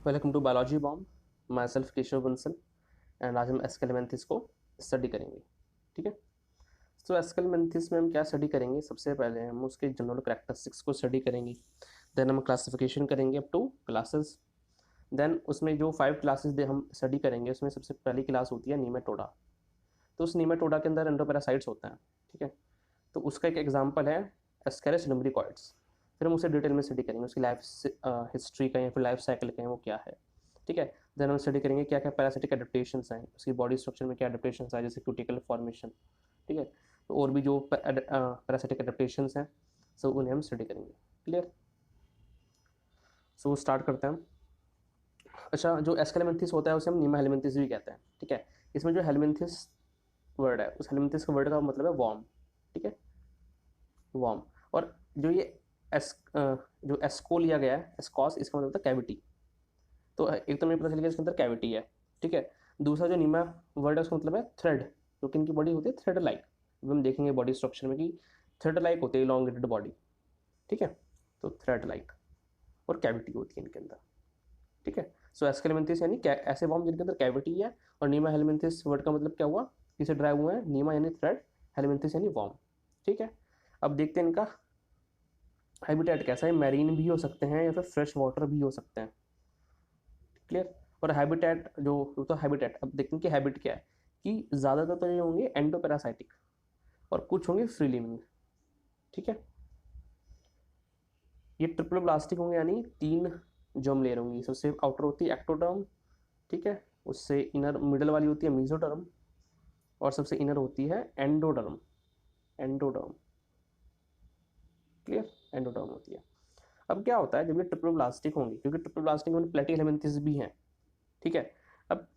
Welcome to biology bomb. Myself Keshav Bansal and आज हम एस्केलेमेंथिस को स्टडी करेंगे। ठीक है, तो एस्केलेमेंथिस में हम क्या स्टडी करेंगे? सबसे पहले हम उसके जनरल कैरेक्टरिस्टिक्स को स्टडी करेंगे, देन हम क्लासिफिकेशन करेंगे अप टू क्लासेस। देन उसमें जो 5 क्लासेस दे हम स्टडी करेंगे, उसमें सबसे पहली क्लास होती है नीमेटोडा। तो उस नीमेटोडा के अंदर एंडोपैरासाइट्स होते हैं। ठीक है, तो उसका एक एग्जाम्पल है एस्केरिस लुम्ब्रिकॉइड्स। फिर हम उसे डिटेल में स्टडी करेंगे, उसकी लाइफ हिस्ट्री का या फिर लाइफ साइकिल का है वो क्या है। ठीक है, देन हम स्टडी करेंगे क्या क्या पैरासिटिक एडेप्टेशंस हैं, उसकी बॉडी स्ट्रक्चर में क्या एडेप्टेशंस हैं, जैसे क्यूटिकल फॉर्मेशन। ठीक है, तो और भी जो पैरासिटिक एडेप्टेशंस हैं, सो उन्हें हम स्टडी करेंगे। क्लियर? सो स्टार्ट करते हैं। अच्छा, जो एस्केलेमेंथिस होता है उसे हम नीमा हेलमिंथिस भी कहते हैं। ठीक है, इसमें जो हेलमिंथिस वर्ड है, उस हेलमिंथिस का वर्ड का मतलब है वॉर्म। ठीक है, वॉर्म। और जो ये जो एस्को लिया गया है, एस्कॉस, इसका मतलब होता है कैविटी। तो एक तो मुझे पता चल गया इसके अंदर कैविटी है। ठीक है, दूसरा जो नीमा वर्ड है उसका मतलब है थ्रेड, जो कि इनकी बॉडी होती है थ्रेड लाइक। हम देखेंगे बॉडी स्ट्रक्चर में कि थ्रेड लाइक होती है, इलॉन्गेटेड बॉडी। ठीक है, तो थ्रेड लाइक और कैविटी होती है इनके अंदर। ठीक है, सो एस्केलेमेंथिस यानी ऐसे वॉर्म जिनके अंदर कैविटी है। और नीमा हेलमिंथिस वर्ड का मतलब क्या हुआ, किसे ड्राइव हुआ है? नीमा यानी थ्रेड, हेलमिंथिस यानी वॉर्म। ठीक है, अब देखते हैं इनका हैबिटेट कैसा है। मैरीन भी हो सकते हैं या फिर फ्रेश वाटर भी हो सकते हैं। क्लियर? और हैबिटेट जो तो हैबिटेट, अब देखते हैं कि हैबिट क्या है, कि ज़्यादातर तो ये होंगे एंडोपैरासाइटिक और कुछ होंगे फ्री लिविंग। ठीक है, ये ट्रिपल ब्लास्टिक होंगे, यानी 3 जर्म लेयर होंगी। सबसे आउटर होती है एक्टोडर्म। ठीक है, उससे इनर मिडल वाली होती है मीजोडर्म, और सबसे इनर होती है एंडोडर्म। Endoderm, clear? एंडोडर्म होती है। अब क्या होता है जब ये ट्रिपल ब्लास्टिक होंगी, क्योंकि ट्रिपल ब्लास्टिक में प्लेटिहेलमिंथिस भी हैं। ठीक है, अब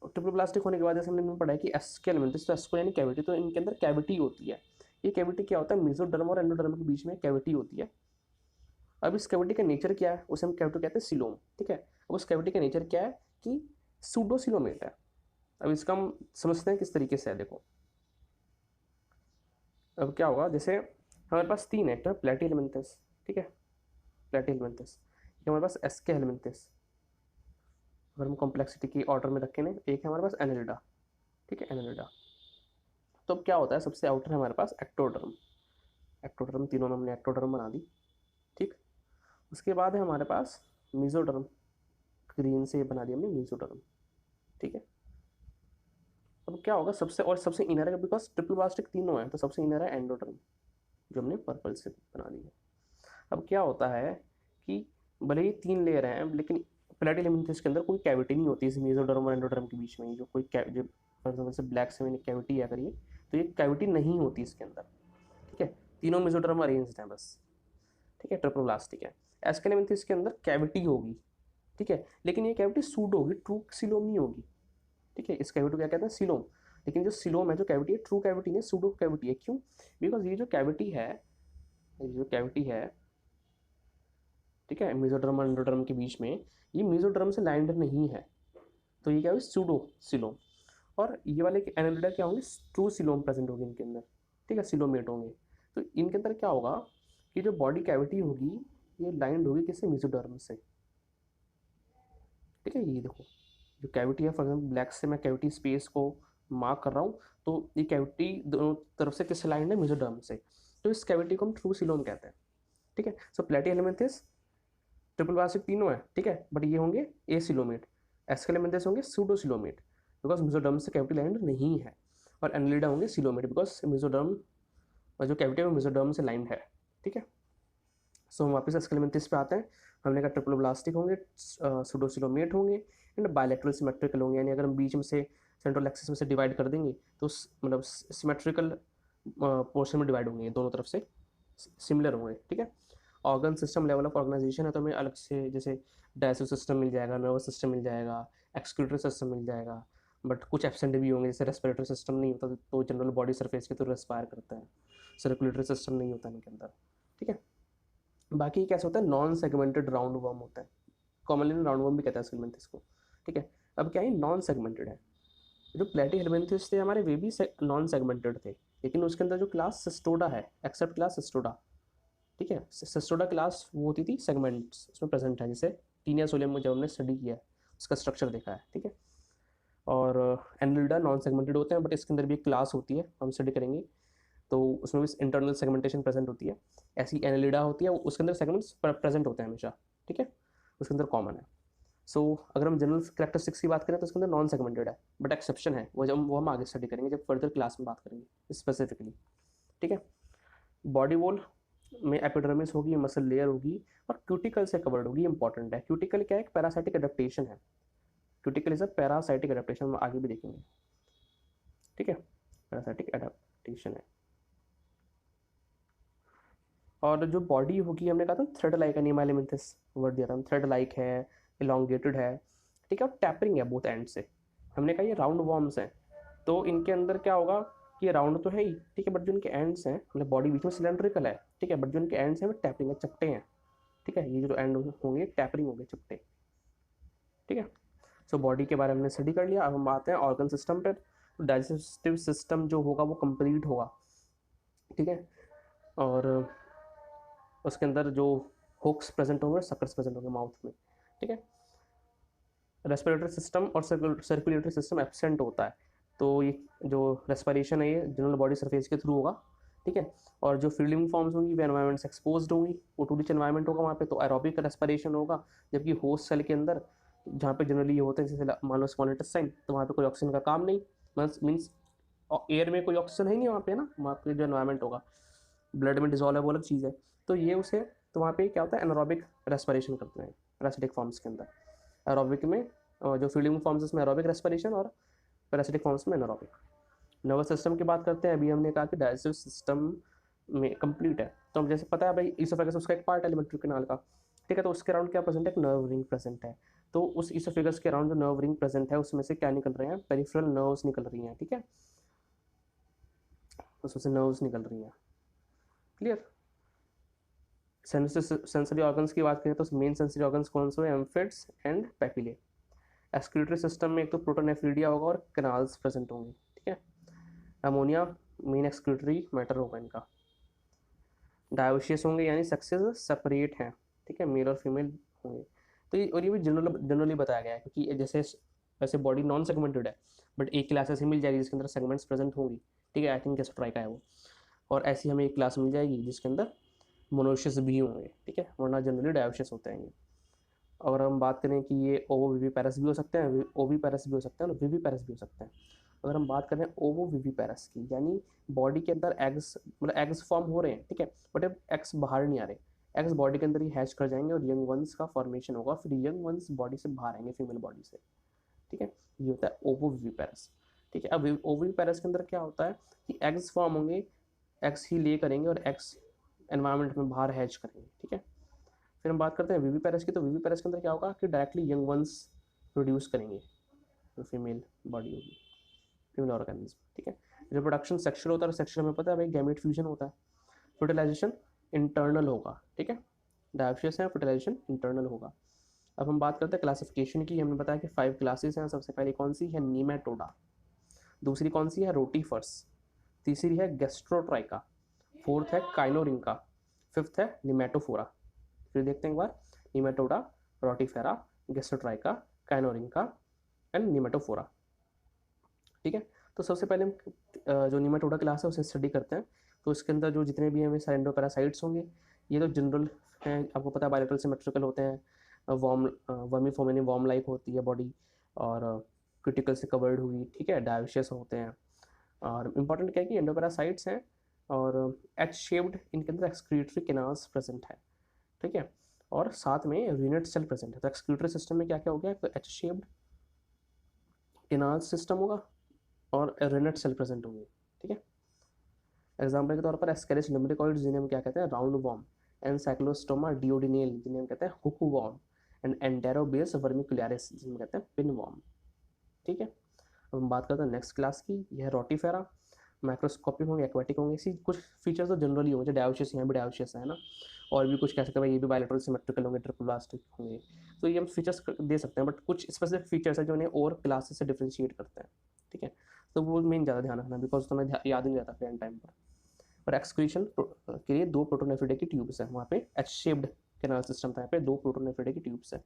ट्रिपल प्लास्टिक होने के बाद जैसे हमने पढ़ा है कि एस्के एलिमेंट्स, तो एस्को यानी कैविटी, तो इनके अंदर कैविटी होती है। ये कैविटी क्या होता है? मेसोडर्म और एंडोडर्म के बीच में कैविटी होती है। अब इस कैविटी का नेचर क्या है, उसे हम कैविटी कहते हैं सिलोम। ठीक है, अब उस कैविटी का नेचर क्या है कि सूडोसिलोमेट है। अब इसका हम समझते हैं किस तरीके से है, देखो। अब क्या होगा, जैसे हमारे पास 3 है, प्लेटिहेलमिंथस। ठीक है, प्लेटिहेलमिंथस, ये हमारे पास एस्के हेलमिंथस। अगर हम कॉम्प्लेक्सिटी की ऑर्डर में रखें ना, एक है हमारे पास एनेलिडा। ठीक है, एनेलिडा। तो अब क्या होता है, सबसे आउटर है हमारे पास एक्टोडर्म। एक्टोडर्म, तीनों में हमने एक्टोडर्म बना दी। ठीक, उसके बाद है हमारे पास मीजोडर्म। ग्रीन से बना दिया हमने मीजोडर्म। ठीक है, अब क्या होगा, सबसे इनर है, बिकॉज ट्रिपल प्लास्टिक तीनों है, तो सबसे इनर है एंडोडर्म, जो हमने पर्पल से बना दी है। अब क्या होता है कि भले ही 3 लेयर हैं, लेकिन प्लेटिहेलमिंथस के अंदर कोई कैविटी नहीं होती इस मीजोडर्म और एंडोडर्म के बीच में। जो कोई जो फॉर एग्जाम्पल से ब्लैक से मैंने कैविटी है, अगर ये, तो ये कैविटी नहीं होती इसके अंदर। ठीक है, तीनों मीजोडर्म अरेंज्ड हैं बस। ठीक है, ट्रिपल प्लास्टिक है। एस्केलेमेंथिस के अंदर कैविटी होगी। ठीक है, लेकिन ये कैविटी सूडो होगी, ट्रू सिलोम नहीं होगी। ठीक है, इस कैविटी को क्या कहते हैं? सिलोम। लेकिन जो सिलोम है, जो कैविटी है, ट्रू कैविटी नहीं, सूडो कैविटी है। क्यों? बिकॉज ये जो कैविटी है, ये जो कैविटी है, ठीक है, मेसोडर्म और एंडोडर्म के बीच में, ये मेसोडर्म से लाइंड नहीं है, तो ये क्या होगी? Pseudo coelom. और ये वाले एनालिडा क्या होंगे? ट्रू सिलोम प्रेजेंट होगी इनके अंदर। ठीक है, सिलोमेट होंगे। तो इनके अंदर क्या होगा कि जो बॉडी कैविटी होगी, ये लाइंड होगी किससे? मेसोडर्म से। ठीक है, ये देखो, जो कैविटी है, फॉर एग्जाम्पल ब्लैक से मैं कैविटी स्पेस को मार्क कर रहा हूँ, तो ये कैविटी दोनों तरफ से किससे लाइंड है? मेसोडर्म से। तो इस कैविटी को हम ट्रू सिलोम कहते हैं। ठीक है, सो प्लेटिहेलमिंथस, ट्रिपल प्लास्टिक तीनों है। ठीक है, बट ये होंगे ए सिलोमेट। एस्केलेमेंथस होंगे सूडो सिलोमेट, बिकॉज मेसोडर्म से कैविटी लाइंड नहीं है। और एनालिडा होंगे सिलोमेट, बिकॉज मेसोडर्म और जो कैविटी है वो मेसोडर्म से लाइंड है। ठीक है, सो हम वापस एस्केलेमेंथस पे आते हैं। हमने कहा ट्रिपल प्लास्टिक होंगे, सूडो सिलोमेट होंगे, एंड बायलैटरल सिमेट्रिकल होंगे, यानी अगर हम बीच में से सेंट्रल एक्सिस में से डिवाइड कर देंगे तो मतलब सिमेट्रिकल पोर्शन में डिवाइड होंगे, दोनों तरफ से सिमिलर होंगे। ठीक है, organ system level of organisation है, तो हमें अलग से जैसे डाइजेस्टिव सिस्टम मिल जाएगा, नर्वस सिस्टम मिल जाएगा, एक्सक्रीटरी सिस्टम मिल जाएगा। बट कुछ एब्सेंट भी होंगे, जैसे रेस्पिरेटरी सिस्टम नहीं होता, तो जनरल बॉडी सरफेस के तो रेस्पायर करता है। सर्कुलेटरी सिस्टम नहीं होता इनके अंदर। ठीक है, बाकी कैसे होता है? नॉन सेगमेंटेड राउंड वर्म होता है, कॉमनली राउंड वर्म भी कहता है सेगमेंथिस को। ठीक है, अब क्या है, नॉन सेगमेंटेड है। जो प्लेटिहेलमिंथस थे हमारे, वे भी नॉन सेगमेंटेड थे, लेकिन उसके अंदर जो क्लास सिस्टोडा है, एक्सेप्ट क्लास सिस्टोडा। ठीक है, सिस्टोडा क्लास वो होती थी सेगमेंट्स उसमें प्रेजेंट है, जैसे टीनिया सोलियम में जब हमने स्टडी किया है उसका स्ट्रक्चर देखा है, ठीक है। और एनालिडा नॉन सेगमेंटेड होते हैं, बट इसके अंदर भी एक क्लास होती है, हम स्टडी करेंगे, तो उसमें भी इंटरनल सेगमेंटेशन प्रेजेंट होती है। ऐसी एनालिडा होती है, उसके अंदर सेगमेंट्स प्रेजेंट होते हैं हमेशा, ठीक है, उसके अंदर कॉमन है। सो अगर हम जनरल कैरेक्टरिस्टिक्स की बात करें तो उसके अंदर नॉन सेगमेंटेड है, बट एक्सेप्शन है, वो हम आगे स्टडी करेंगे जब फर्दर क्लास में बात करेंगे स्पेसिफिकली, ठीक है। बॉडी वॉल में एपिडर्मिस होगी, मसल लेयर होगी और क्यूटिकल से कवर्ड होगी। इंपॉर्टेंट है, क्यूटिकल क्या है, एक पैरासाइटिक एडेप्टेशन है। Cuticle is a parasitic adaptation, हम आगे भी देखेंगे, ठीक है, पैरासाइटिक एडेप्टेशन है। और जो बॉडी होगी, हमने कहा था थ्रेड लाइक एनिमा एलिमेंथिस वर्ड दिया था हम, थ्रेड लाइक है, इलोंगेटेड है, ठीक है, और टैपरिंग है बोथ एंड से। हमने कहा ये राउंड वॉर्म्स हैं, तो इनके अंदर क्या होगा कि ये राउंड तो है ही, ठीक है, बट जो इनके एंड्स हैं, मतलब बॉडी बीच में सिलेंड्रिकल है, ठीक है, बट जो इनके एंड्स हैं वो टैपरिंग है, चपटे हैं, ठीक है, ये जो एंड होंगे टैपरिंग होंगे, चपटे, ठीक है। सो बॉडी के बारे में हमने स्टडी कर लिया। अब हम आते हैं ऑर्गन सिस्टम पर। डाइजेस्टिव सिस्टम जो होगा वो कंप्लीट होगा, ठीक है, और उसके अंदर जो हुक्स प्रेजेंट होंगे, सकर्स प्रेजेंट होंगे माउथ में, ठीक है। रेस्पिरेटरी सिस्टम और सर्कुलेटरी सिस्टम एब्सेंट होता है, तो ये जो रेस्पिरेशन है ये जनरल बॉडी सरफेस के थ्रू होगा, ठीक है। और जो फील्डिंग फॉर्म्स होंगी वो एनवायरमेंट से एक्सपोज्ड होंगी, वो टू रिच एनवायरमेंट होगा वहाँ पे, तो एरोबिक रेस्पिरेशन होगा। जबकि होस्ट सेल के अंदर जहाँ पे जनरली ये होते हैं, जैसे मान लो स्मॉल इंटेस्टाइन, तो वहाँ पे कोई ऑक्सीजन का काम नहीं, मीन्स एयर में कोई ऑक्सीजन है नहीं वहाँ पे ना, वहाँ पे जो एनवायरमेंट होगा ब्लड में डिजॉल्व है वो अलग चीज़ है, तो ये उसे, तो वहाँ पे क्या होता है एनारोबिक रेस्पिरेशन करते हैं पैरासिटिक फॉर्म्स के अंदर। एरोबिक में जो फील्डिंग फॉर्म्स उसमें एरोबिक रेस्पिरेशन, और पैरासिटिक फॉर्म्स में एनारोबिक। नर्वस सिस्टम की बात करते हैं, अभी हमने कहा कि डाइजेस्टिव सिस्टम में कंप्लीट है, तो हम जैसे पता है भाई इसोफेगस उसका एक पार्ट है एलिमेंट्री कैनाल का, ठीक है, तो उसके अराउंड क्या प्रेजेंट है, एक नर्व रिंग प्रेजेंट है। तो उस इसोफेगस के अराउंड जो नर्व रिंग प्रेजेंट है उसमें से क्या निकल रहे हैं, पेरिफेरल नर्व्स निकल रही हैं, ठीक है, उसमें से नर्व्स निकल रही हैं, क्लियर। सेंसरी ऑर्गन्स की बात करें तो मेन सेंसरी ऑर्गन्स कौन से हैं, एम्फिड्स एंड पैपिले। एक्सक्रीटरी सिस्टम में एक तो प्रोटोनेफ्रीडिया होगा और कैनाल्स प्रेजेंट होंगे, ठीक है। अमोनिया मेन एक्सक्रीटरी मैटर होगा इनका। डायोशियस होंगे यानी सेक्सेस सेपरेट हैं, ठीक है, मेल और फीमेल होंगे। तो ये, और ये भी जनरली बताया गया है, क्योंकि जैसे वैसे बॉडी नॉन सेगमेंटेड है, बट एक क्लास ऐसी मिल जाएगी जिसके अंदर सेगमेंट्स प्रेजेंट होंगी, ठीक है, आई थिंक गैस्ट्रोट्राइका है वो। और ऐसी हमें एक क्लास मिल जाएगी जिसके अंदर मोनोशियस भी होंगे, ठीक है, वरना जनरली डायोशियस होते हैं ये। अगर हम बात करें कि ये ओवो विवी पैरस भी हो सकते हैं, ओवी पैरस भी हो सकते हैं और विवी पैरस भी हो सकते हैं। अगर हम बात करें ओवो विवी पैरस की, यानी बॉडी के अंदर एग्स, मतलब एग्स फॉर्म हो रहे हैं, ठीक है, बट अब एग्स बाहर नहीं आ रहे, एग्स बॉडी के अंदर ही हैच कर जाएंगे और यंग वंस का फॉर्मेशन होगा, फिर यंग वंस बॉडी से बाहर आएंगे फीमेल बॉडी से, ठीक है, ये होता है ओवो विवी पैरस, ठीक है। अब ओवो विवी पैरस के अंदर क्या होता है कि एग्स फॉर्म होंगे, एग्स ही ले करेंगे और एग्स एनवायरनमेंट में बाहर हैच करेंगे, ठीक है। फिर हम बात करते हैं विवी पैरस की, तो विवी पैरस के अंदर क्या होगा कि डायरेक्टली यंग वंस प्रोड्यूस करेंगे, तो फीमेल बॉडी होगी, फीमेल ऑर्गेनिज्म, ठीक है। रिप्रोडक्शन सेक्शुअल होता है, और सेक्शुअल में पता है भाई गैमेट फ्यूजन होता है। फर्टिलाइजेशन इंटरनल होगा, ठीक है, डायोशियस है, फर्टिलाइजेशन इंटरनल होगा। अब हम बात करते हैं क्लासिफिकेशन की, हमने बताया कि 5 क्लासेस हैं। सबसे पहले कौन सी है, नीमेटोडा, दूसरी कौन सी है, रोटीफर्स, तीसरी है गैस्ट्रोट्राइका, फोर्थ है काइनोरिंका, फिफ्थ है निमेटोफोरा। फिर देखते हैं एक बार, निमेटोडा, रोटीफेरा, गैस्ट्रोट्राइका, काइनोरिंका एंड निमेटोफोरा, ठीक है। तो सबसे पहले हम जो निमेटोडा क्लास है उसे स्टडी करते हैं। तो इसके अंदर जो जितने भी हमें साइंडोपैरासाइट्स होंगे, ये तो जनरल हैं, आपको पता है बायोलेटरल सिमेट्रिकल होते हैं, वर्मी फोमिनी वर्म लाइक होती है बॉडी, और क्रिटिकल से कवर्ड हुई, ठीक है, डायोशियस होते हैं। और इम्पॉर्टेंट क्या है कि एंडोपैरासाइट्स हैं और एच शेप्ड, इनके अंदर एक्सक्रीटरी कैनाल्स प्रेजेंट है, ठीक है, और साथ में रीनेट सेल प्रेजेंट है। तो एक्सक्रीटरी सिस्टम में क्या क्या हो गया, तो एच शेप्ड कैनाल सिस्टम होगा और रीनेट सेल प्रेजेंट होंगे, ठीक है। एग्जाम्पल के तौर पर एस्केरिस लुम्ब्रिकॉइड, जिन्हें हम क्या कहते हैं राउंड वॉर्म, एनसाइक्लोस्टोमा डिओडिनेल, जिन्हें हम कहते हैं हुकू वॉर्म, एंड एंटेरोबेस वर्मिकुलरिस, जिन्हें कहते हैं पिन वॉर्म, ठीक है। अब हम बात करते हैं नेक्स्ट क्लास की, यह रोटीफेरा, माइक्रोस्कोपिक होंगे, एक्वाटिक होंगे, इसी कुछ फीचर्स तो जनरली होंगे, जो डायोशियस यहाँ भी डायोशियस है ना, और भी कुछ कह सकते हैं भाई ये भी बायोलेटरल सिमेट्रिकल होंगे, ट्रिपल ब्लास्टिक होंगे, तो ये हम फीचर्स दे सकते हैं, बट कुछ स्पेसिफिक फीचर्स है जो उन्हें और क्लासेस से डिफ्रेंशिएट करते हैं, ठीक है, तो वो मेन ज़्यादा ध्यान रखना, बिकॉज तो मैं याद नहीं रहता फ्रेंड टाइम पर। और एक्सक्रीशन के लिए 2 प्रोटोनेफ्रिडे की ट्यूब्स है, वहाँ पे एच शेप्ड कैनाल सिस्टम था, यहाँ पे 2 प्रोटोनेफ्रिडे की ट्यूब्स है।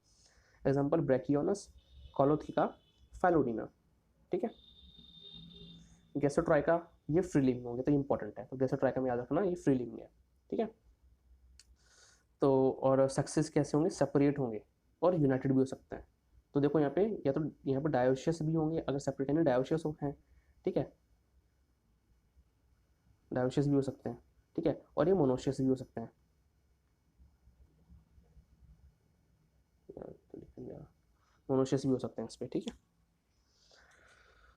एग्जाम्पल ब्रैकियोनस, कोलोथिका, फाइलोडीना, ठीक है। गैस्ट्रोट्राइका ये फ्री लिविंग होंगे, तो ये इंपॉर्टेंट है, तो गैस्ट्रोट्राइका में याद रखना ये फ्री लिविंग है, ठीक है। तो और सक्सेस कैसे होंगे, सेपरेट होंगे और यूनाइटेड भी हो सकते हैं। तो देखो यहाँ पे या तो यहाँ पे डायोशियस भी होंगे, अगर सेपरेट यानी डायोशियस हैं, ठीक है, डायोशियस भी हो सकते हैं, ठीक है, और ये मोनोशियस भी हो सकते हैं, मोनोशियस भी हो सकते हैं इस पर, ठीक है।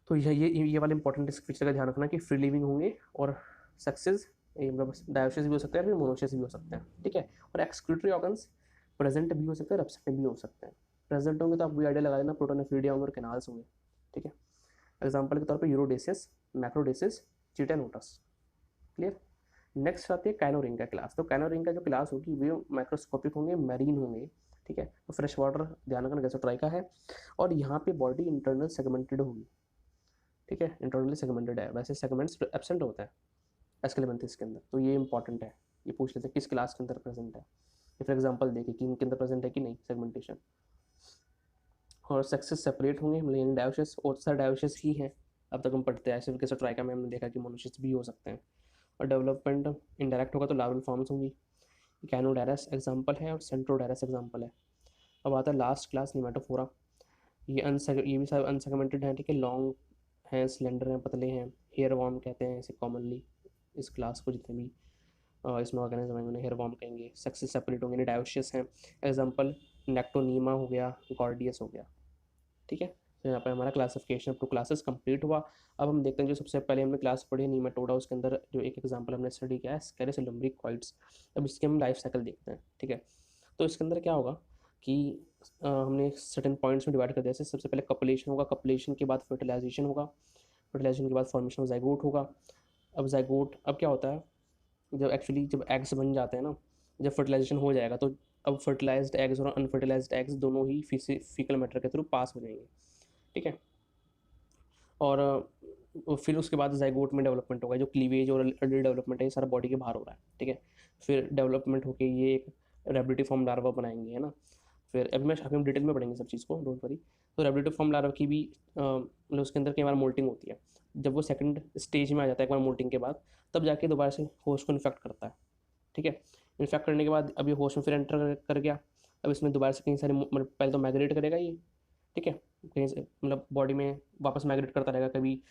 तो ये वाले इंपॉर्टेंट फीचर का ध्यान रखना कि फ्री लिविंग होंगे और सक्सेस मतलब डायोशियस भी हो सकते हैं, फिर मोनोशियस भी हो सकते हैं, ठीक है। और एक्सक्रीटरी ऑर्गन्स प्रेजेंट भी हो सकते हैं, एब्सेंट भी हो सकते हैं। प्रेजेंट होंगे तो आप वही आइडिया लगा देना, प्रोटोनेफ्रीडिया और कैनाल्स होंगे, ठीक है। एग्जाम्पल के तौर पर यूरोडेसिस, मैक्रोडेसिस, चिटेनोटस, क्लियर। नेक्स्ट आती है काइनोरिंगा क्लास। तो काइनोरिंगा जो क्लास होगी वे माइक्रोस्कोपिक होंगे, मैरीन होंगे, ठीक है। तो फ्रेश वाटर ध्यान रखना गैस्ट्रोट्राइका है, और यहाँ पे बॉडी इंटरनल सेगमेंटेड होगी, ठीक है, इंटरनली सेगमेंटेड है, वैसे सेगमेंट्स एब्सेंट होता है एस्केलेमेंथिस के अंदर, तो ये इंपॉर्टेंट है। ये पूछ लेते हैं किस क्लास के अंदर प्रेजेंट है, ये फॉर एग्जाम्पल देखिए कि इनके अंदर प्रेजेंट है कि नहीं सेगमेंटेशन। और सेक्सेस सेपरेट होंगे, मतलब डायोशियस और सारे डायोशियस ही हैं, अब तक हम पढ़ते हैं ऐसे कैसे ट्राइका में हमने देखा कि मोनोशियस भी हो सकते हैं। और डेवलपमेंट इनडायरेक्ट होगा तो लार्वल फॉर्म्स होंगी, कैनोडायरस एग्जाम्पल है और सेंट्रोडायरस एग्जाम्पल है। अब आता है लास्ट क्लास निमेटोफोरा, ये भी सब अनसेगमेंटेड हैं, ठीक है, लॉन्ग हैं, स्लेंडर हैं, पतले हैं, हेयर वॉर्म कहते हैं इसे कॉमनली इस क्लास को, जितने भी इसमें ऑर्गेनिज्म हैं उन्हें हेयर वॉर्म कहेंगे। सेक्सेस सेपरेट होंगे, डायोशियस हैं, एग्जाम्पल नेक्टोनीमा हो गया, गॉर्डियस हो गया, ठीक है। तो यहाँ पर हमारा classification up to classes complete हुआ। अब हम देखते हैं जो सबसे पहले हमने क्लास पढ़ी नीमेटोडा, उसके अंदर जो एक एग्जाम्पल हमने स्टडी किया है स्केरस लम्ब्रिकॉइड्स। अब इसके हम लाइफ साइकिल देखते हैं, ठीक है। तो इसके अंदर क्या होगा कि हमने सर्टेन पॉइंट्स में डिवाइड कर दिया, जैसे सबसे पहले कपलेशन होगा, कपलेशन के बाद फर्टिलाइजेशन होगा, फर्टिलाइजेशन के बाद फॉर्मेशन ऑफ जाइगोट होगा। अब जाइगोट अब क्या होता है, जब एग्स बन जाते हैं ना, जब फर्टिलाइजेशन हो जाएगा तो अब फर्टिलाइज्ड एग्स और अनफर्टिलाइज्ड एग्स दोनों ही फीकल मैटर के थ्रू पास हो जाएंगे, ठीक है। और फिर उसके बाद जाइगोट में डेवलपमेंट होगा, जो क्लीवेज और अर्ली डेवलपमेंट है ये सारा बॉडी के बाहर हो रहा है, ठीक है। फिर डेवलपमेंट होकर ये एक रेबिलिटी फॉर्म लार्वा बनाएंगे, है ना। फिर अभी हम डिटेल में पढ़ेंगे सब चीज़ को, डोंट वरी। तो रेबिलिटी फॉर्म लार्वा की भी मतलब उसके अंदर कई बार मोल्टिंग होती है, जब वो सेकंड स्टेज में आ जाता है एक बार मोल्टिंग के बाद, तब जाके दोबारा से होस्ट को इन्फेक्ट करता है, ठीक है। इन्फेक्ट करने के बाद अब ये होस्ट में फिर एंटर कर गया, अब इसमें दोबारा से कई सारे मतलब पहले तो माइग्रेट करेगा ये, ठीक है, कहीं से मतलब बॉडी में वापस माइग्रेट करता रहेगा, कभी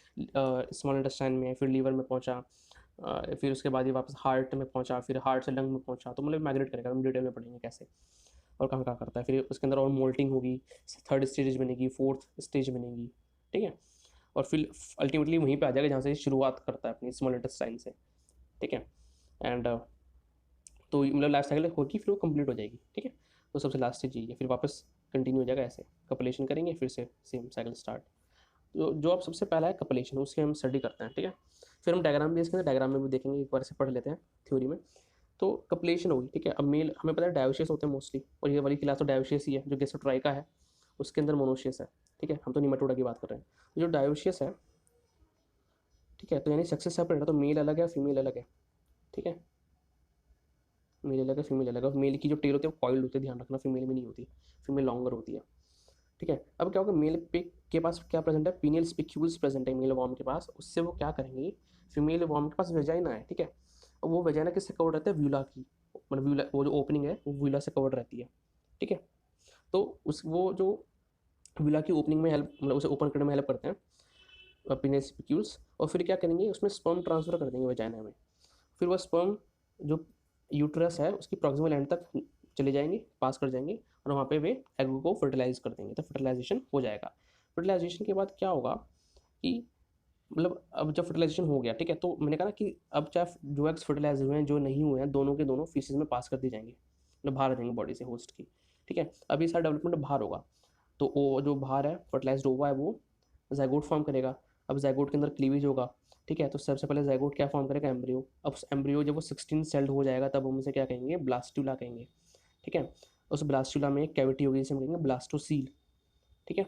स्मॉल इंटेस्टाइन में, फिर लीवर में पहुंचा, फिर उसके बाद ये वापस हार्ट में पहुंचा, फिर हार्ट से लंग में पहुंचा, तो मतलब माइग्रेट करेगा, हम डिटेल में पढ़ेंगे कैसे और कहाँ कहाँ करता है। फिर उसके अंदर और मोल्टिंग होगी, थर्ड स्टेज बनेगी, फोर्थ स्टेज बनेगी, ठीक है। और फिर अल्टीमेटली वहीं पे आ जाएगा जहाँ से शुरुआत करता है अपनी स्मॉल इंटेस्टाइन से, ठीक है। एंड तो मतलब लाइफ साइकिल होगी, फिर वो कंप्लीट हो जाएगी, ठीक है। तो सबसे लास्ट स्टेज यही है, फिर वापस कंटिन्यू हो जाएगा ऐसे, कपलेशन करेंगे फिर से सेम साइकिल स्टार्ट। तो जो अब सबसे पहला है कपलेशन, उसके हम स्टडी करते हैं, ठीक है। फिर हम डायग्राम भी इसके अंदर डायग्राम में भी देखेंगे, एक बार से पढ़ लेते हैं थ्योरी में। तो कपलेशन होगी, ठीक है। अब मेल हमें पता है डायोशियस होते हैं मोस्टली, और ये वाली क्लास तो डायोशियस ही है, जो गैस्ट्रोट्राइका है उसके अंदर मोनोशियस है, ठीक है। हम तो निमेटोडा की बात कर रहे हैं। तो जो डायोशियस है, ठीक है, तो यानी सक्सेस सेपरेट है, तो मेल अलग है फीमेल अलग है, ठीक है। मेल अलग है फीमेल अलग है, मेल की जो टेल होती है वो कॉइल्ड होती है, ध्यान रखना, फीमेल में नहीं होती, फीमेल लॉन्गर होती है, ठीक है। अब क्या होगा, मेल पे के पास क्या प्रेजेंट है, पीनियल स्पिक्यूल्स प्रेजेंट है मेल वॉर्म के पास, उससे वो क्या करेंगे, फीमेल वॉर्म के पास वेजाइना है, ठीक है। अब वो वेजाइना किससे कवर्ड रहता है, व्यूला की, मतलब व्यूला वो जो ओपनिंग है वो व्यूला से कवर्ड रहती है, ठीक है। तो उस वो जो व्यूला की ओपनिंग में हेल्प मतलब उसे ओपन करने में हेल्प करते हैं पीनियल स्पिक्यूल्स, और फिर क्या करेंगे उसमें स्पर्म ट्रांसफर कर देंगे वेजाइना में। फिर वह स्पर्म जो यूट्रस है उसकी प्रॉक्सिमल एंड तक चले जाएंगे, पास कर जाएंगे, और वहाँ पे वे एग को फर्टिलाइज कर देंगे, तो फर्टिलाइजेशन हो जाएगा। फर्टिलाइजेशन के बाद क्या होगा कि मतलब अब जब फर्टिलाइजेशन हो गया, ठीक है, तो मैंने कहा ना कि अब चाहे जो एग्स फर्टिलाइज हुए हैं जो नहीं हुए हैं, दोनों के दोनों फीसेस में पास कर दिए जाएंगे, मतलब बाहर आ जाएंगे बॉडी से होस्ट की, ठीक है। अब ये सारा डेवलपमेंट बाहर होगा, तो वो जो बाहर है फर्टिलाइज्ड ओवा है वो जाइगोट फॉर्म करेगा। अब जाइगोट के अंदर क्लीवेज होगा, ठीक है। तो सबसे पहले जाइगोट क्या फॉर्म करेगा, एम्ब्रियो। अब एम्ब्रियो जब वो 16 सेल्ड हो जाएगा तब हम उसे क्या कहेंगे, ब्लास्टुला कहेंगे, ठीक है। उस ब्लास्टुला में एक कैविटी होगी जिसे हम कहेंगे ब्लास्टोसील, ठीक है,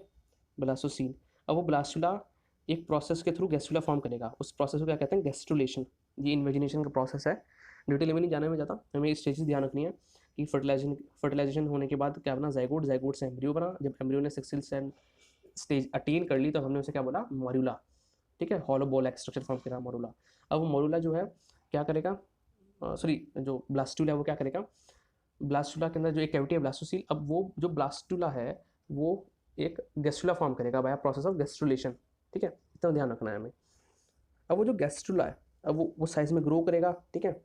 ब्लास्टोसील। अब वो ब्लास्टुला एक प्रोसेस के थ्रू गैस्ट्रुला फॉर्म करेगा, उस प्रोसेस को क्या कहते हैं, गैस्ट्रुलेशन। ये इन्वेजिनेशन का प्रोसेस है, डिटेल में नहीं जाना में ज़्यादा, हमें स्टेजेस ध्यान रखनी है कि फर्टिलाइजेशन होने के बाद क्या बना, जाइगोट, जाइगोट से एम्ब्रियो बना, जब एम्ब्रियो ने सेक्सुअल स्टेज अटेन कर ली तो हमने उसे क्या बोला, मोरुला, ठीक है, हॉलो बॉल स्ट्रक्चर फॉर्म करा मोरुला। अब वो मोरुला जो है क्या करेगा, सॉरी जो ब्लास्टुला है वो क्या करेगा, ब्लास्टुला के अंदर जो एक कैविटी है ब्लास्टोसील, अब वो जो ब्लास्टुला है वो एक गैस्ट्रुला फॉर्म करेगा बाय प्रोसेस ऑफ गैस्ट्रुलेशन, ठीक है, इतना ध्यान रखना है हमें। अब वो जो गैस्ट्रुला है अब वो साइज में ग्रो करेगा, ठीक है,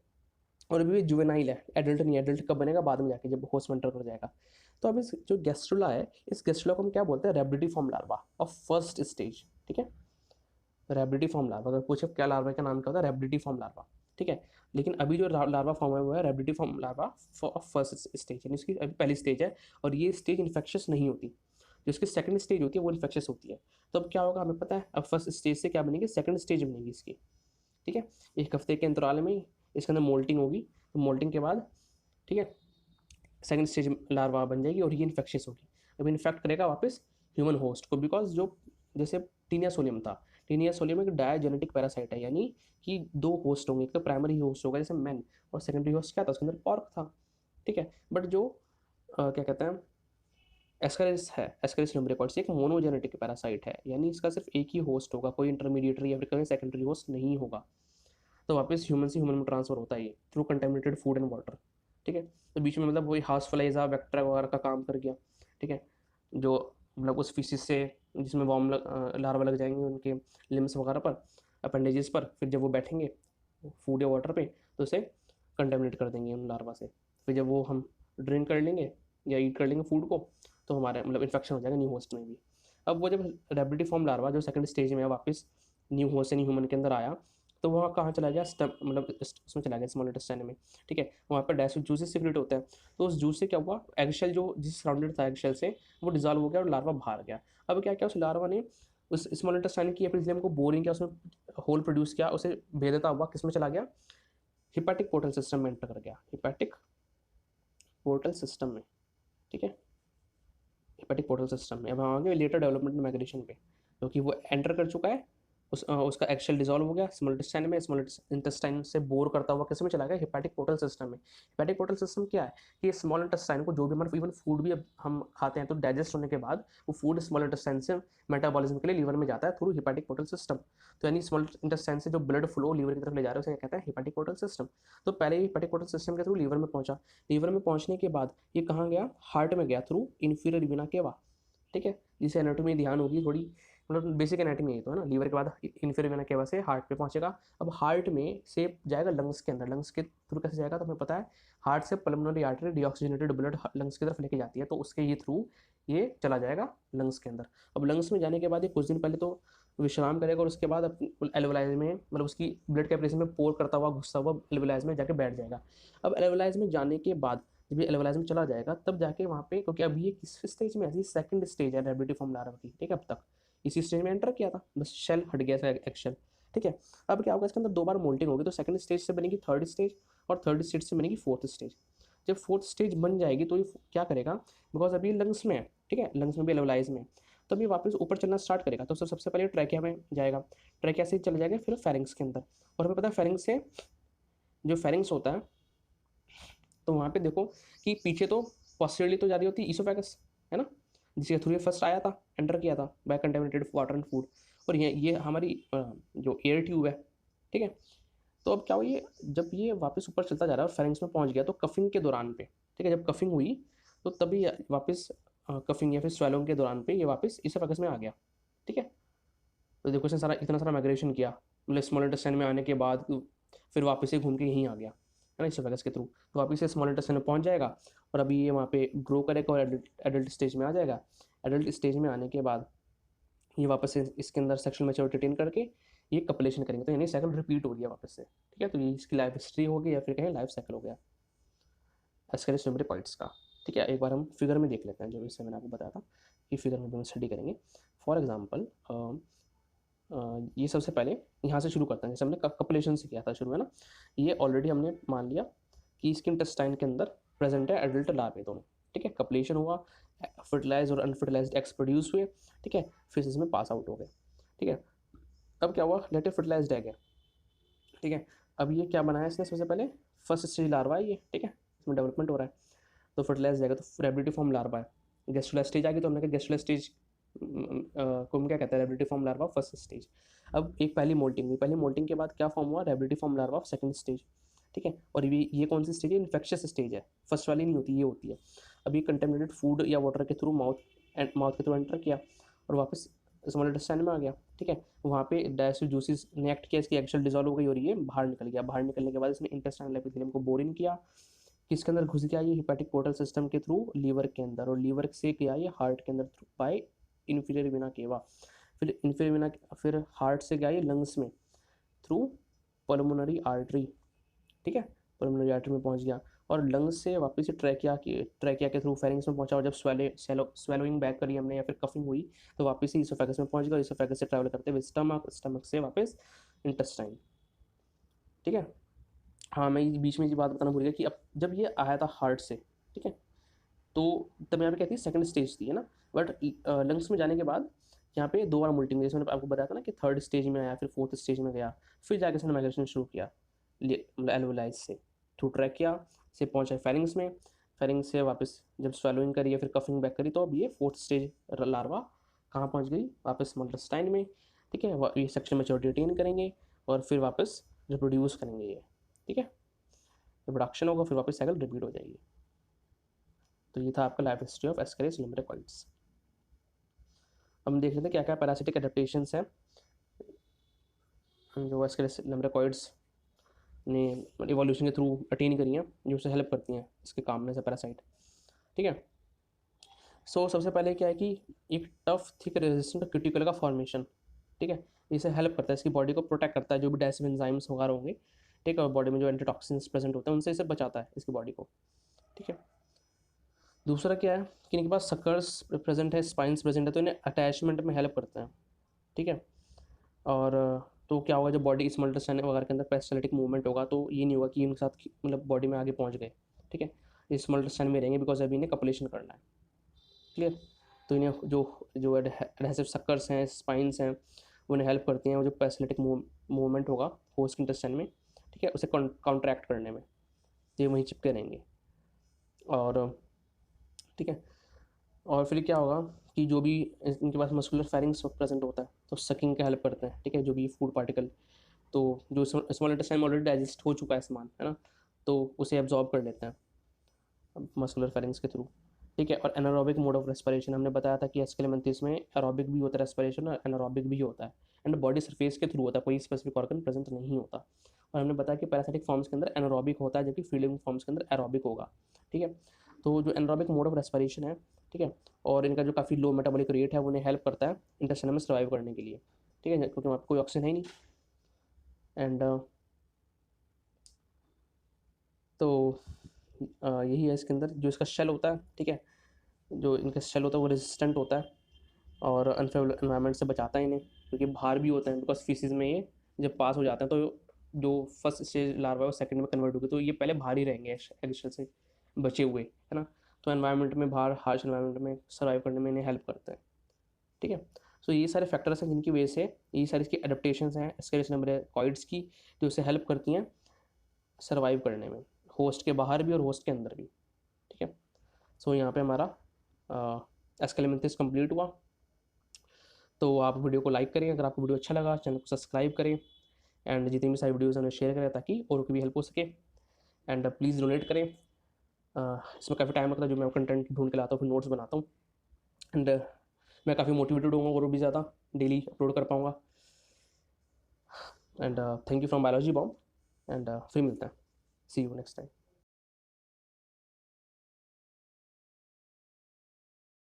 और अभी भी जुवेनाइल है, एडल्ट नहीं है, एडल्ट कब बनेगा, बाद में जाके जब होस्ट मेंटर हो जाएगा। तो अब इस जो गैस्ट्रुला है, इस गैस्ट्रुला को हम क्या बोलते हैं, रेब्रिडिफॉर्म लार्वा ऑफ फर्स्ट स्टेज, ठीक है, रेब्रिडिफॉर्म लार्वा। अगर पूछे क्या लार्वा का नाम क्या होता है, रेब्रिडिफॉर्म लार्वा, ठीक है। लेकिन अभी जो लार्वा फॉर्म है वो है रेब्रिडिफॉर्म लार्वा ऑफ फर्स्ट स्टेज, यानी उसकी अभी पहली स्टेज है, और ये स्टेज इन्फेक्शस नहीं होती। जो उसकी सेकंड स्टेज होती है वो इन्फेक्शस होती है। तो अब क्या होगा हमें पता है, अब फर्स्ट स्टेज से क्या बनेगी, सेकंड स्टेज बनेगी इसकी, ठीक है। एक हफ्ते के अंतराल में इसके अंदर मोल्टिंग होगी, तो मोल्टिंग के बाद, ठीक है, सेकंड स्टेज लार्वा बन जाएगी और ये इन्फेक्शियस होगी। अब इन्फेक्ट करेगा वापस ह्यूमन होस्ट को, बिकॉज जो जैसे टीनिया सोलियम था, टीनिया सोलियम एक डायजेनेटिक पैरासाइट है, यानी कि दो होस्ट होंगे, एक तो प्राइमरी होस्ट होगा जैसे मैन, और सेकेंडरी होस्ट क्या था, उसके अंदर पॉर्क था, ठीक है। बट जो क्या कहते हैं एस्करिस है, एस्करिस लुम्ब्रिकॉइड्स एक मोनोजेनेटिक पैरासाइट है, यानी इसका सिर्फ एक ही होस्ट होगा, कोई इंटरमीडिएटरी या फिर कोई सेकेंडरी होस्ट नहीं होगा। तो वापस ह्यूमन से ह्यूमन में ट्रांसफर होता है ये through contaminated food and water, ठीक है। तो बीच में मतलब वही हाउस फ्लाइजा वेक्टर वगैरह का काम कर गया, ठीक है, जो मतलब उस फिशिस से जिसमें वॉर्म लार्वा लग जाएंगे उनके लिम्स वगैरह पर, अपेंडेजेस पर, फिर जब वो बैठेंगे फूड या वाटर पे तो उसे कंटेमिनेट कर देंगे उन लार्वा से। फिर जब वो हम ड्रिंक कर लेंगे या ईट कर लेंगे फूड को, तो हमारे मतलब इन्फेक्शन हो जाएगा न्यू होस्ट में भी। अब वो जब रेब्रिडिफॉर्म लार्वा जो सेकंड स्टेज में है वापस न्यू होस्ट यानी ह्यूमन के अंदर आया, तो वहाँ कहाँ चला गया, स्टम मतलब उसमें चला गया स्मॉल इंटेस्टाइन में, ठीक है। वहाँ पर डैश जूसेस सीक्रेट होता है, तो उस जूस से क्या हुआ, एगशेल जो जिस सराउंडेड था एगशेल से वो डिजॉल्व हो गया और लार्वा बाहर गया। अब क्या किया उस लार्वा ने उस स्मॉल इंटेस्टाइन की एपिथेलियम को बोरिंग किया, उसमें होल प्रोड्यूस किया, उसे भेदता हुआ किस में चला गया, हिपैटिक पोर्टल सिस्टम में एंटर कर गया, हिपैटिक पोर्टल सिस्टम में, ठीक है, हिपैटिक पोर्टल सिस्टम में। अब हम आगे लेटर डेवलपमेंट माइग्रेशन पे, क्योंकि वो एंटर कर चुका है, उसका एक्सेल डिजॉल्व हो गया स्मॉल इंटेस्टाइन में, स्मॉल इंटेस्टाइन से बोर करता हुआ किस में चला गया, हिपैटिक पोर्टल सिस्टम में। हिपैटिक पोर्टल सिस्टम क्या है कि स्मॉल इंटेस्टाइन को जो भी हमारे इवन फूड भी अब हम खाते हैं तो डाइजेस्ट होने के बाद वो फूड स्मॉल इंटेस्टाइन से मेटाबॉलिज्म के लिए लीवर में जाता है थ्रू हिपैटिक पोर्टल सिस्टम। तो यानी स्मॉल इंटेस्टाइन से जो ब्लड फ्लो लीवर की तरफ ले जा रहा है उसे कहते हैं हिपैटिक पोर्टल सिस्टम। तो पहले ही हिपैटिक पोर्टल सिस्टम के थ्रू लीवर में पहुंचा, लीवर में पहुंचने के बाद ये कहाँ गया, हार्ट में गया थ्रू इन्फीरियर वीना केवा, ठीक है, जिसे एनाटॉमी ध्यान होगी थोड़ी, मतलब बेसिक एनाटॉमी है तो है ना, लीवर के बाद इन्फीरियर वेना केवा से हार्ट पे पहुंचेगा। अब हार्ट में से जाएगा लंग्स के अंदर, लंग्स के थ्रू कैसे जाएगा तो हमें पता है, हार्ट से pulmonary artery deoxygenated blood lungs की तरफ लेके जाती है, तो उसके ही थ्रू ये चला जाएगा लंग्स के अंदर। अब लंग्स में जाने के बाद ये कुछ दिन पहले तो विश्राम करेगा और उसके बाद एल्वलाइज में मतलब उसकी ब्लड कैपिलरीज में पोर करता हुआ घुसता हुआ एल्वलाइज में जाके बैठ जाएगा। अब एल्वलाइज में जाने के बाद जब ये एल्वलाइज में चला जाएगा तब जाके वहाँ पे, क्योंकि अभी ये किस स्टेज में है, सेकंड स्टेज है रेब्रिडिफॉर्म लार्वा की, ठीक है, अब तक इसी स्टेज में एंटर किया था, बस शेल हट गया था एक्शेल, ठीक है। अब क्या होगा इसके अंदर दो बार मोल्टिंग होगी, तो सेकंड स्टेज से बनेगी थर्ड स्टेज और थर्ड स्टेज से बनेगी फोर्थ स्टेज। जब फोर्थ स्टेज बन जाएगी तो ये क्या करेगा, बिकॉज अभी लंग्स में है, ठीक है, लंग्स में भी एल्वलाइज में, तो अभी वापस ऊपर चलना स्टार्ट करेगा, तो सबसे पहले ट्रैकिया में जाएगा, ट्रैकिया से चला जाएगा फिर फेरिंग्स के अंदर, और हमें पता है फेरिंग्स से जो फेरिंग्स होता है तो वहाँ पे देखो कि पीछे तो पॉस्चरली तो जा रही होती है ईसोफेगस, है ना, जिसके थ्रू ये फर्स्ट आया था, एंटर किया था by contaminated water and food, और ये हमारी जो एयर ट्यूब है, ठीक है। तो अब क्या हुआ, ये जब ये वापस ऊपर चलता जा रहा है और फेरिंग्स में पहुंच गया तो कफिंग के दौरान पे, ठीक है, जब कफिंग हुई तो तभी वापस कफिंग या फिर स्वेलोइंग के दौरान पे ये वापस ईसोफेगस में आ गया, ठीक है। तो देखो इसने सारा इतना सारा माइग्रेशन किया, मतलब स्मॉल इंटेस्टाइन में आने के बाद फिर वापस से घूम के यहीं आ गया, है ना, ईसोफेगस के थ्रू, तो वापस से स्मॉल इंटेस्टाइन में पहुंच जाएगा और अभी ये वहाँ पे ग्रो करेगा और एडल्ट स्टेज में आ जाएगा। एडल्ट स्टेज में आने के बाद ये वापस से इसके अंदर सेक्शुअल मैच्योरिटी अटेन करके ये कपलेशन करेंगे, तो यानी साइकिल रिपीट हो गया वापस से, ठीक है। तो ये इसकी लाइफ हिस्ट्री हो गई या फिर कहें लाइफ साइकिल हो गया एस्केरिस लुम्ब्रिकॉइड्स का, ठीक है। एक बार हम फिगर में देख लेते हैं, जो इससे मैंने आपको बताया था कि फिगर में भी हम स्टडी करेंगे। फॉर एग्जाम्पल ये सबसे पहले यहाँ से शुरू करते हैं, जैसे हमने कपलेशन से किया था शुरू, है ना। ये ऑलरेडी हमने मान लिया कि इसके इंटेस्टाइन के अंदर प्रेजेंट है एडल्ट लार्वे दोनों, ठीक है। कपलेशन हुआ, फर्टिलाइज और अनफर्टिलाइज्ड एग्स प्रोड्यूस हुए, ठीक है, फिर इसमें पास आउट हो गए, ठीक है। अब क्या हुआ, लेटर फर्टिलाइज्ड एग है, ठीक है। अब ये क्या बनाया इसने सबसे पहले, फर्स्ट स्टेज लार्वा है ये, ठीक है, इसमें डेवलपमेंट हो रहा है। तो फर्टिलाइज जाएगा, तो रेबिलिटी फॉर्म लार्वा है। गेस्टुला स्टेज आ गई, तो हमने कहा गेस्टुला स्टेज को हम क्या कहते हैं, रेबिलिटी फॉर्म लार्वा फर्स्ट स्टेज। अब एक पहली मोल्टिंग हुई, पहली मोल्टिंग के बाद क्या फॉर्म हुआ, रेबिलिटी form larva of second stage, ठीक है। और ये कौन सी स्टेज है, इन्फेक्शियस स्टेज है, फर्स्ट वाली नहीं होती, ये होती है। अब ये कंटेमिनेटेड फूड या वाटर के थ्रू माउथ के थ्रू एंटर किया और वापस स्मॉल इंटेस्टाइन में आ गया, ठीक है। वहाँ पे डाइजेस्टिव जूसेस ने एक्ट किया, इसकी एक्सेल डिजॉल्व हो गई और ये बाहर निकल गया। बाहर निकलने के बाद इसने इंटेस्टाइनल एपिथेलियम को बोर इन किया, किसके अंदर घुस गया, ये हेपेटिक पोर्टल सिस्टम के थ्रू लीवर के अंदर, और लीवर से गया ये हार्ट के अंदर through bye inferior vena cava, फिर इन्फीरियर वेना, फिर हार्ट से गया ये लंग्स में थ्रू पल्मोनरी आर्टरी, ठीक है, पल्मोनरी आर्टरी में पहुंच गया, और लंग्स से वापस से ट्रैकिया के थ्रू फेरिंग्स में पहुंचा, और जब स्वेलोइंग बैक करी हमने या फिर कफिंग हुई तो वापस से इसोफेगस में पहुंच गया, इसोफेगस से ट्रैवल करते हुए स्टमक से वापस इंटेस्टाइन, ठीक है। हाँ, मैं बीच में ये बात बताना भूल गया कि अब जब ये आया था हार्ट से, ठीक है, तो तब यहाँ पे कहती है सेकंड स्टेज थी, है ना, बट लंग्स में जाने के बाद यहाँ पे 2 बार मोल्टिंग, जैसे मैंने आपको बताया था ना कि थर्ड स्टेज में आया, फिर फोर्थ स्टेज में गया, फिर जाके इसने माइग्रेशन शुरू किया मतलब एल्वोलाइज से थ्रू ट्रैकिया से पहुंचा फेरिंग्स में, फेरिंग्स से वापस जब स्वेलोइंग करी या फिर कफिंग बैक करी, तो अब ये फोर्थ स्टेज लार्वा कहाँ पहुँच गई, वापस स्मॉल में, ठीक है। ये सेक्शन मैच्योरिटी अटेन करेंगे और फिर वापस रिप्रोड्यूस करेंगे ये, ठीक है, प्रोडक्शन होगा, फिर वापस साइकिल रिपीट हो जाएगी। तो ये था आपका लाइफ हिस्ट्री ऑफ एस्केरिस लम्बरेकॉइड्स। हम देख लेते हैं क्या क्या पैरासिटिक एडेप्टेशंस हैं जो एस्केरिस लम्बरेकॉइड्स ने इवोल्यूशन के थ्रू अटेन करी हैं, जो उसे हेल्प करती हैं इसके काम में से पैरासाइट, ठीक है। सो सबसे पहले क्या है कि एक टफ थिक रेजिस्टेंट क्यूटिकल का फॉर्मेशन, ठीक है, इसे हेल्प करता है, इसकी बॉडी को प्रोटेक्ट करता है, जो भी डाइजेस्टिव एंजाइम्स वगैरह होंगे, ठीक है, और बॉडी में जो एंटीटॉक्सिन्स प्रेजेंट होते हैं उनसे इसे बचाता है इसकी बॉडी को, ठीक है। दूसरा क्या है कि इनके पास सकर्स प्रेजेंट है, स्पाइंस प्रेजेंट है, तो इन्हें अटैचमेंट में हेल्प करते हैं, ठीक है। और तो क्या होगा, जब बॉडी स्मॉल इंटेस्टाइन वगैरह के अंदर पेरिस्टाल्टिक मूवमेंट होगा तो ये नहीं होगा कि इनके साथ मतलब बॉडी में आगे पहुंच गए, ठीक है, ये स्मॉल इंटेस्टाइन में रहेंगे बिकॉज अभी इन्हें कपलेशन करना है, क्लियर। तो इन्हें जो जो एडहेसिव सक्कर्स हैं, स्पाइंस हैं, वो इन्हें हेल्प करती हैं, वो जो पेरिस्टाल्टिक मूवमेंट होगा होस्ट इंटेस्टाइन में, ठीक है, उसे कॉन्ट्रैक्ट करने में, तो ये वहीं चिपके रहेंगे। और ठीक है, और फिर क्या होगा कि जो भी इनके पास मस्कुलर फेरिंग्स प्रेजेंट होता है तो सकिंग का हेल्प करते हैं, ठीक है, जो भी फूड पार्टिकल, तो जो स्मॉल इंटेस्टाइन में ऑलरेडी डाइजेस्ट हो चुका है सामान, है ना, तो उसे एब्जॉर्ब कर लेते हैं मस्कुलर फेरिंग्स के थ्रू, ठीक है। और एनारोबिक मोड ऑफ रेस्पिरेशन, हमने बताया था कि एस्केलेमेंथिस में एरोबिक भी होता है रेस्पिरेशन और एनारोबिक भी होता है, एंड बॉडी सरफेस के थ्रू होता है, कोई स्पेसिफिक ऑर्गन प्रेजेंट नहीं होता। और हमने बताया कि पैरासिटिक फॉर्म्स के अंदर एनारोबिक होता है जबकि फीडिंग फॉर्म्स के अंदर एरोबिक होगा, ठीक है। तो जो एनारोबिक मोड ऑफ रेस्पिरेशन है, ठीक है, और इनका जो काफ़ी लो मेटाबॉलिक रेट है वो उन्हें हेल्प करता है इंटेस्टाइन में सर्वाइव करने के लिए, ठीक है, क्योंकि वहाँ पर कोई ऑक्सीजन है ही नहीं। एंड तो यही है इसके अंदर जो इसका शेल होता है, ठीक है, जो इनका शेल होता है वो रेजिस्टेंट होता है और अनफेवरेबल एनवायरनमेंट से बचाता है इन्हें, क्योंकि बाहर भी होते हैं, बिकॉज फीसिस में ये जब पास हो जाते हैं तो जो फर्स्ट स्टेज लार्वा है वो सेकंड में कन्वर्ट होगी, तो ये पहले बाहर ही रहेंगे एग्शेल से बचे हुए, है ना, तो एनवायरनमेंट में बाहर हार्श एनवायरनमेंट में सर्वाइव करने में इन्हें हेल्प करते हैं, ठीक है। सो ये सारे फैक्टर्स हैं जिनकी वजह से ये सारी इसकी एडेप्टेशंस हैं एस्केरिस लम्बरेकॉइड्स की, जो उसे हेल्प करती हैं सर्वाइव करने में, होस्ट के बाहर भी और होस्ट के अंदर भी, ठीक है। सो यहाँ पे हमारा एस्केलेमेंथिस कंप्लीट हुआ। तो आप वीडियो को लाइक करें, अगर आपको वीडियो अच्छा लगा चैनल को सब्सक्राइब करें, एंड जितनी भी सारी वीडियोज़ हैं उन्हें शेयर करें ताकि और की भी हेल्प हो सके, एंड प्लीज़ डोनेट करें। इसमें काफ़ी टाइम लगता है, जो मैं कंटेंट ढूंढ के लाता हूँ, फिर नोट्स बनाता हूँ, एंड मैं काफ़ी मोटिवेटेड होऊंगा और भी ज़्यादा डेली अपलोड कर पाऊँगा। And thank you from biology bomb, and फिर मिलते हैं, सी यू नेक्स्ट टाइम।